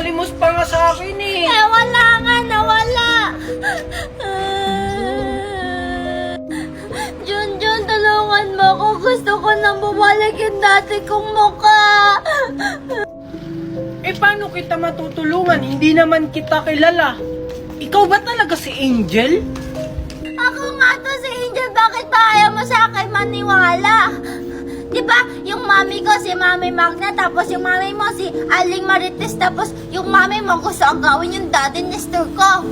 nagmamalimos pa nga sa akin eh. Wala nga, nawala. Junjun, tulungan mo ako. Gusto ko nang bumalik yung dati kong mukha. Eh paano kita matutulungan? Hindi naman kita kilala. Ikaw ba talaga si Angel? Ako nga to si Angel. Bakit ba ayaw mo sa akin maniwala? Diba, yung mami ko si Mami Magna, tapos yung mami mo si Aling Marites, tapos yung mami mo gusto ang gawin yung daddy Nestor ko.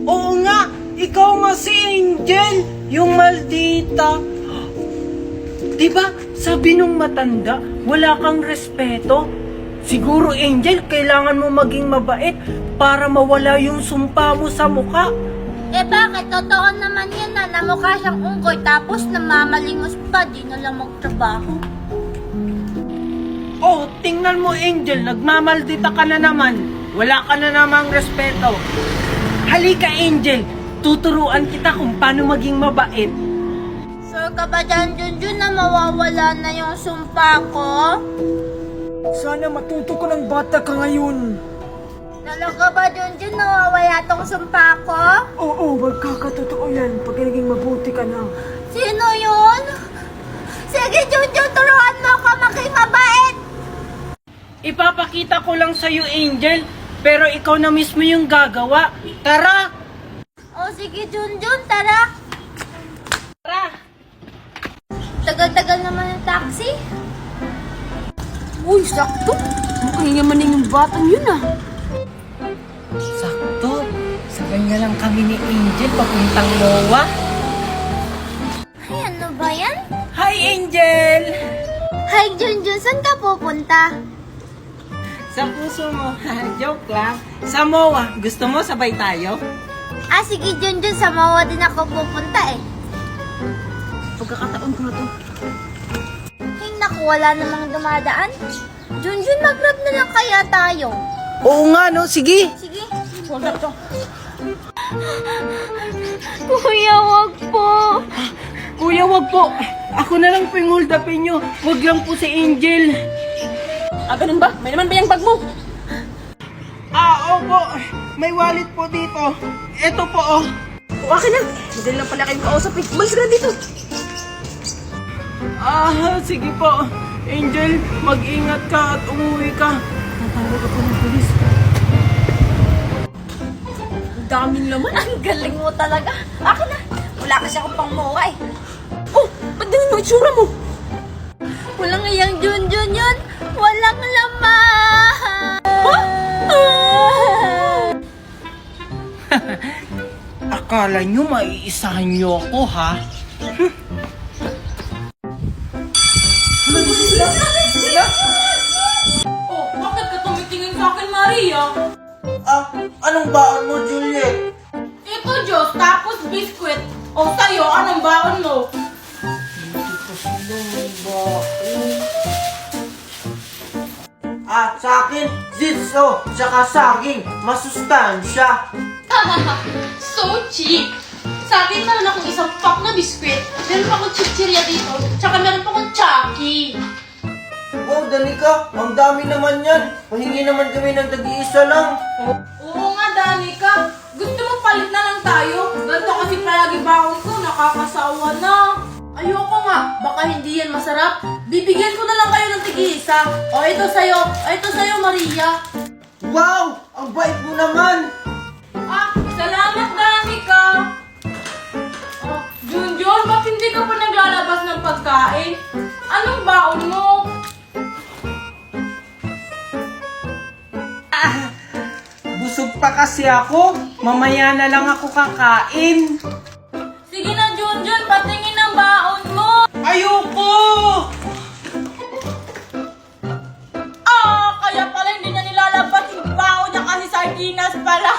Oo nga, ikaw nga si Angel, yung maldita. Diba, sabi nung matanda, wala kang respeto. Siguro Angel, kailangan mo maging mabait para mawala yung sumpa mo sa mukha. Eh bakit? Totoo naman yan na mukha siyang unggoy tapos namamalimos pa, di na lang magtrabaho. Oh, tingnan mo Angel, nagmamaldita ka na naman. Wala ka na namang respeto. Halika Angel, tuturuan kita kung paano maging mabait. Sure ka ba dyan, Junjun, na mawawala na yung sumpa ko? Sana matuto ko ng bata ka ngayon. Talaga ba, Junjun, nawawala tong sumpa ko? Oo, magkakatotoo yan pag naging mabuti ka na. Sino yun? Sige, Junjun, turuan mo ako maging mabait! Ipapakita ko lang sa'yo Angel, pero ikaw na mismo yung gagawa. Tara! O sige, Junjun, tara! Tara! Tagal-tagal naman yung taxi. Uy, sakto. Mukhang yamanin yung batang yun ah. Sakto, sabay na lang kami ni Angel papuntang MOA. Ay, ano ba yan? Hi Angel! Hi, Junjun, saan ka pupunta? Sa puso mo, joke lang. Sa MOA, gusto mo sabay tayo? Ah, sige, Junjun, sa MOA din ako pupunta eh. Pagkakataon ko na to. Ay, naku, wala namang dumadaan. Junjun, mag-grab na lang kaya tayo. Oo nga no, sige! Sige. Huwag na to. Kuya, wag po. Kuya, wag po. Ako na lang po yung hold upin nyo. Wag lang po si Angel. Ah, ganun ba? May naman ba yung bag mo? Opo. May wallet po dito. Ito po, oh. O, akin na. Madali lang pala kayong kausap eh. Umalis ka na dito. Sige po. Angel, mag-ingat ka at umuwi ka. Tatawag ako ng polis. Ang daming laman. Ang galing mo talaga. Akin na. Wala kasi akong pang MOA eh. Oh, ba't ganun yung itsura mo? Walang iyang Junjun yun. Walang laman. Akala nyo maiisahan nyo ako, ha? Oh, bakit ka tumitingin sa akin, Maria? Anong baon mo, Juliet? Ito, Diyos, tapos biskwit. O, sa'yo, anong baon mo? Sa akin, zitso, tsaka saging, masustansya. So cheap! Sa akin, meron akong isang pack na biskwit. Meron pa akong chichirya dito. Tsaka meron pa akong Chucky. Oh, Danica, ang dami naman yan. Pahingi naman kami ng tag-iisa lang. Oo nga, Danica. Gusto mo palit na lang tayo? Ganito kasi palagi baon ko, nakakasawa na. Ayoko nga, baka hindi yan masarap. Bibigyan ko na lang kayo ng tig-isa. O, ito sa'yo. O, ito sa'yo, Maria. Wow! Ang bait mo naman! Ah, salamat, Danica. Oh, Junjun, ba't hindi ka pa naglalabas ng pagkain? Anong baon mo? Busog pa kasi ako. Mamaya na lang ako kakain. Sige na, Junjun, patingin ang baon mo. Ayoko! Kaya pala hindi na nilalabas yung baon niya kasi sardinas pala.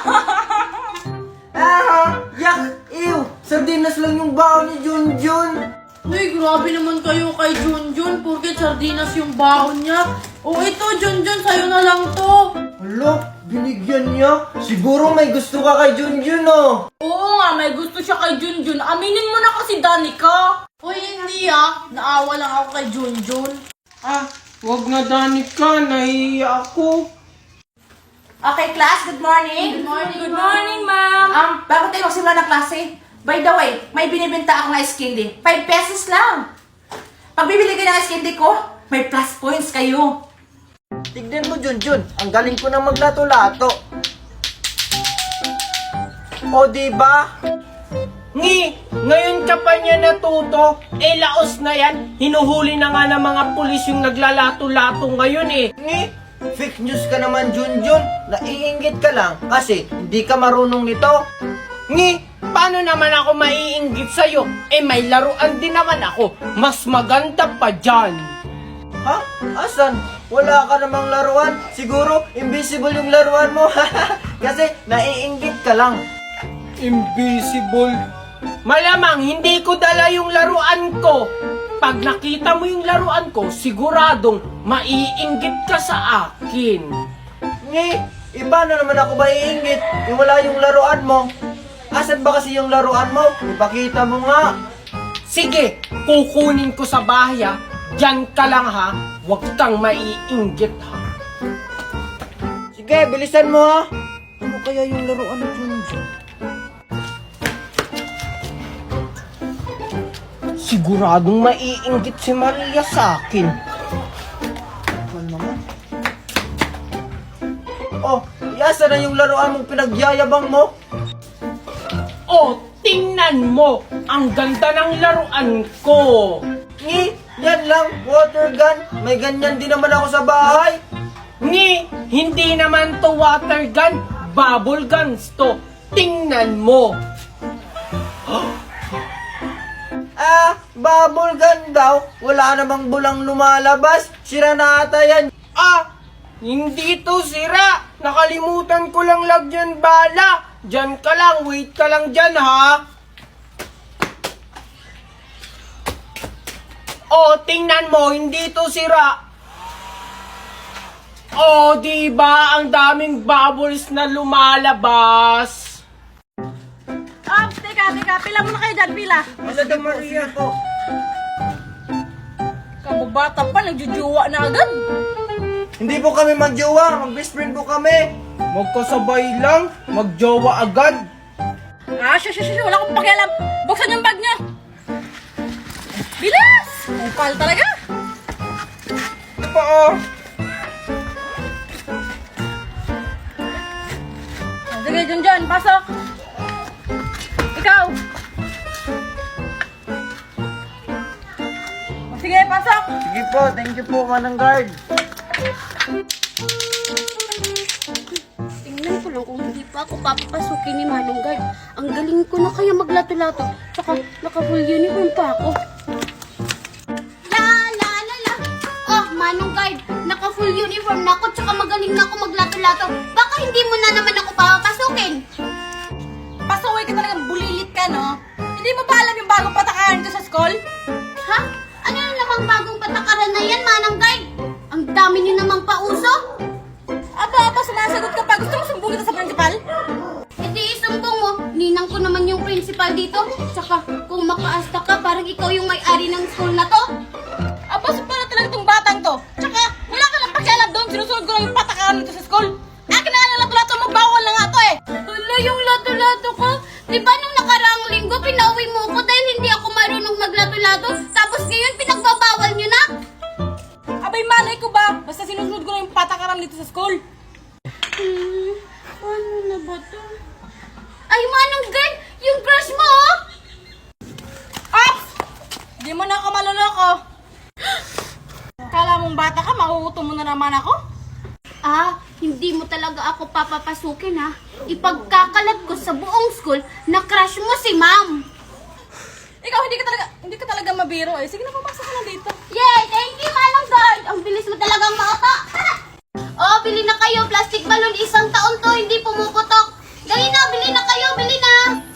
Yak! Ew! Sardinas lang yung baon ni Junjun. Uy, grabe naman kayo kay Junjun, porket sardinas yung baon niya. O ito, Junjun, sa'yo na lang to. Hala, binigyan niya. Siguro may gusto ka kay Junjun, oh. Oo nga, may gusto siya kay Junjun. Aminin mo na kasi, Danica. Uy, hindi naawa lang ako kay Junjun. Wag nga Danica, nahihiya ako. Okay, class, good morning. Good morning, ma'am. Bago tayo magsimula ng klase, by the way, may binibenta akong ice candy. 5 pesos lang. Pag bibili kayo ng ice candy ko, may plus points kayo. Tignan mo, Junjun. Ang galing ko na maglato-lato. O, diba? Ngayon ka pa niya natuto. Laos na yan. Hinuhuli na nga ng mga pulis yung naglalato-lato ngayon fake news ka naman, Junjun. Naiinggit ka lang kasi hindi ka marunong nito. Paano naman ako maiinggit sa'yo? May laruan din naman ako. Mas maganda pa dyan. Ha? Asan? Wala ka namang laruan? Siguro, invisible yung laruan mo. Kasi, naiinggit ka lang. Invisible? Malamang, hindi ko dala yung laruan ko. Pag nakita mo yung laruan ko, siguradong maiinggit ka sa akin. Paano naman ako maiinggit? Wala yung laruan mo. Asan ba kasi yung laruan mo? Ipakita mo nga. Sige, kukunin ko sa bahay ha. Diyan ka lang ha. Huwag kang maiinggit ha. Sige, bilisan mo ha. Ano kaya yung laruan ng Junjun? Siguradong maiinggit si Maria sa akin. Ano naman? Oh, yasa na yung laruan mong pinagyayabang mo? Oh, tingnan mo! Ang ganda ng laruan ko! Yan lang, water gun. May ganyan din naman ako sa bahay. Hindi naman to water gun. Bubble guns to. Tingnan mo. Bubble gun daw. Wala namang bulang lumalabas. Sira na ata yan. Hindi to sira. Nakalimutan ko lang lagyan bala. Diyan ka lang, wait ka lang dyan ha. Tingnan mo, hindi to sira. Diba? Ang daming bubbles na lumalabas. Teka. Pila mo na kayo dyan, pila. Wala daw Maria po. Kababata pa, nagjujuwa na agad. Hindi po kami magjowa, mag-best friend po kami. Magkasabay lang, magjowa agad. Wala akong pakialam. Buksan yung bag niya. Bilis! Upal talaga. Sige, Junjun, pasok. Ikaw. Sige, pasok. Sige po, thank you po, Manang Guard. Tingnan ko lang kung hindi pa ako papapasukin ni Manong Guard. Ang galing ko na kaya maglato-lato. Tsaka naka-full uniform pa ako. La. Oh, Manong Guard, naka-full uniform na ako. Tsaka magaling na ako maglato-lato. Baka hindi mo na naman ako papapasukin. Pasaway ka talagang bulilit ka, no? Hindi mo ba alam yung bagong patakaran ko sa school? Ha? Ano yung namang bagong patakaran na yan, Manong Guard? Ang dami niyo namang pauso. Aba, sumasagot ka pa. Gusto mo sumbong kita sa principal? Hindi isumbong mo. Ninang ko naman yung principal dito. Tsaka kung makaasta ka, parang ikaw yung may-ari ng school na to. Aba, para talaga tong batang to. Tsaka, wala ka lang pakialam doon. Sinusunod ko lang yung patakaran nito sa school. Akin na nga yung lato-lato mo. Bawal na nga to eh. Hala, yung lato-lato ko. Diba nung nakaraang linggo, pinauwi mo ko dahil hindi ako marunong maglato-lato. Tapos ngayon, pinagbabawal nyo na. Abay, malay ko ba? Basta sinusunod ko lang yung patakaran dito sa school. Ano na ba to? Ay, Manong Guard! Yung crush mo, oh! Ops! Di mo na ako maloloko. Kala mong bata ka, mahuhuto mo na naman ako? Hindi mo talaga ako papapasukin, ha? Ipagkakalat ko sa buong school na crush mo si Ma'am. Ikaw, hindi ka talaga mabiro eh. Sige na, pumasok ka na dito. Yay! Thank you, Manong Guard! Ang bilis mo talagang mauto! Bili na kayo. Plastic balloon. 1 taon to, hindi pumuputok. Dali na, bili na kayo, bili na!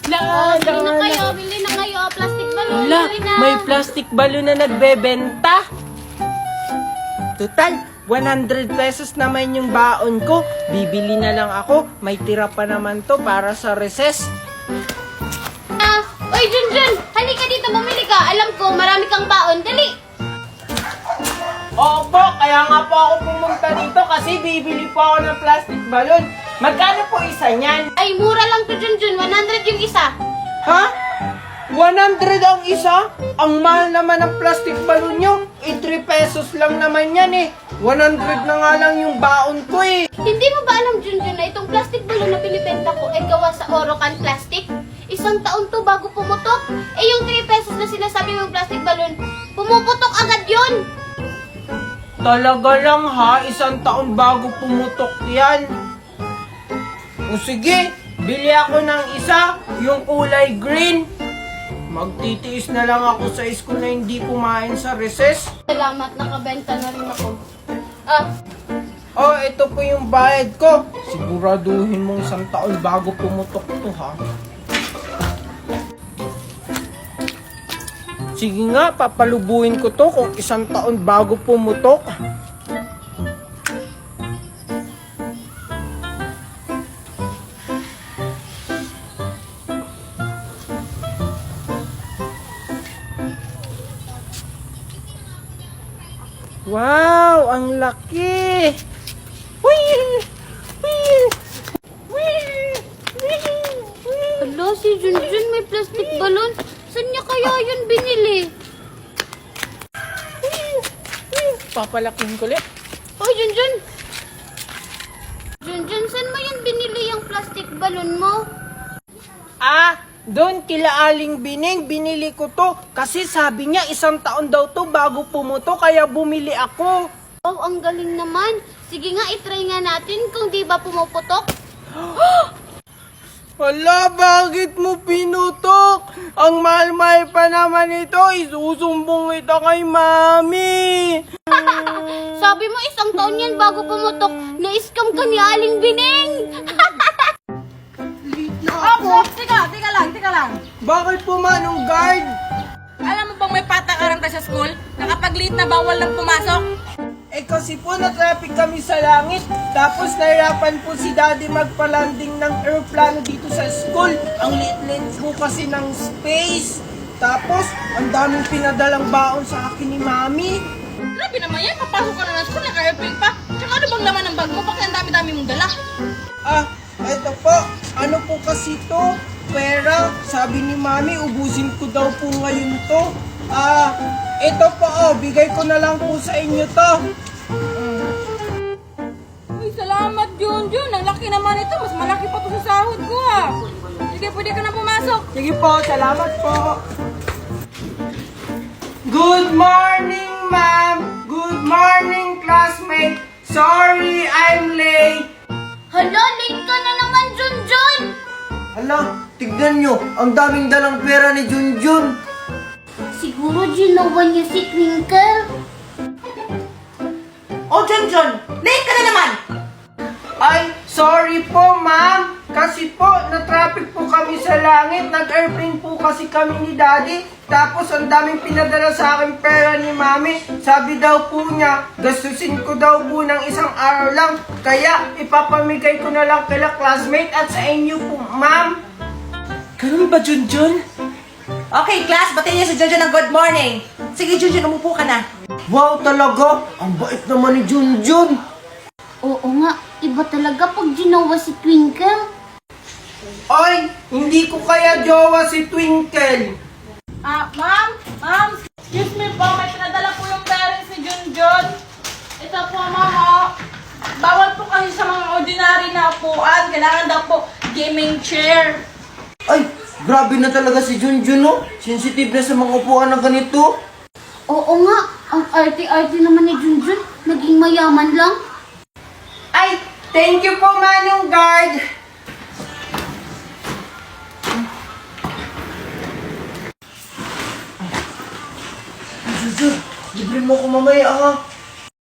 Bili na kayo. Plastic balloon, bili na! May plastic balloon na nagbebenta. Total, 100 pesos naman yung baon ko. Bibili na lang ako. May tira pa naman to para sa recess. Oy, Junjun! Halika dito, bumili ka. Alam ko, marami kang baon. Dali! Opo, kaya nga po ako pumunta dito kasi bibili po ako ng plastic balloon. Magkano po isa niyan? Ay, mura lang to, Junjun. 100 yung isa. Ha? 100 ang isa? Ang mahal naman ng plastic balloon nyo. 3 pesos lang naman yan eh. 100 na nga lang yung baon ko eh. Hindi mo ba alam, Junjun, na itong plastic balloon na binibenta ko ay gawa sa Orocan plastic? Isang taon to bago pumutok. Eh, yung 3 pesos na sinasabi mong plastic balloon, pumuputok agad yun. Talaga lang ha, 1 taon bago pumutok yan. O sige, bili ako ng isa, yung kulay green. Magtitiis na lang ako sa school na hindi kumain sa recess. Salamat, nakabenta na rin ako. Oh, ito po yung bayad ko. Siguraduhin mong 1 taon bago pumutok to ha. Sige nga, papalubuhin ko to kung 1 taon bago pumutok. Wow, ang laki! Wheel! Wheel! Wheel! Wheel! Hala, si Junjun may plastic balloon. Saan niya kaya yun binili? Papalaking ko ulit. Hoy, Junjun! Junjun, saan mo yan binili yung plastic balloon mo? Doon kila Aling Bining, binili ko to. Kasi sabi niya 1 taon daw to bago pumuto, kaya bumili ako. Oh, ang galing naman. Sige nga, itry nga natin kung di ba pumuputok. Hala, bakit mo pinutok? Ang mahal-mahal pa naman ito, isusumbong kita kay Mami. Sabi mo 1 taon yan bago pumutok. Na-scam ka ni Aling Bining. Teka lang. Bakit po Manong Guard? Alam mo bang may patakaran tayo sa school? Na kapag late na bawal lang pumasok? Kasi po na-traffic kami sa langit. Tapos nahirapan po si Daddy magpalanding ng aeroplano dito sa school. Ang liit-liit po kasi ng space. Tapos, ang daming pinadalang baon sa akin ni Mami. Grabe naman yan, papasok ka na ng school, naka-airplane pa. Tsaka ano bang laman ng bag mo? Bakit ang dami-dami mong dala? Eto po. Ano po kasi to? Pera. Sabi ni Mami, ubusin ko daw po ngayon to. Ito po, bigay ko na lang po sa inyo to. Uy, salamat, Junjun. Ang laki naman ito. Mas malaki pa to sa sahod ko, ah. Sige, pwede ka na pumasok. Sige po, salamat po. Good morning, ma'am. Good morning, classmate. Sorry, I'm late. Hala, late ka na naman, Junjun. Hala, tignan nyo, ang daming dalang pera ni Junjun. Siguro ginawa niya si Twinkle. Oh, Junjun, late ka na naman. Ay, sorry po, ma'am. Kasi po, na-traffic po kami sa langit. Nag-airplane po kasi kami ni Daddy. Tapos, ang daming pinadala sa akin pera ni Mami. Sabi daw po niya, gastusin ko daw po ng 1 araw lang. Kaya, ipapamigay ko na lang kila classmate at sa inyo po, ma'am. Ganun ba, Junjun? Okay, class, batiin niyo si Junjun ng good morning. Sige, Junjun, umupo ka na. Wow, talaga, ang bait naman ni Junjun. Oo nga, iba talaga pag ginawa si Twinkle. Ay, hindi ko kaya jowa si Twinkle. Ma'am, excuse me po, may pinadala po yung parents ni Junjun. Ito po, ma'am, bawal po kasi sa mga ordinary na upuan. Kailangan daw po gaming chair. Ay, grabe na talaga si Junjun, no? Sensitive na sa mga upuan na ganito. Oo nga, ang arte-arte naman ni Junjun. Naging mayaman lang. Ay, thank you po, Manong Guard. Junjun, libre mo ko mamaya, ha?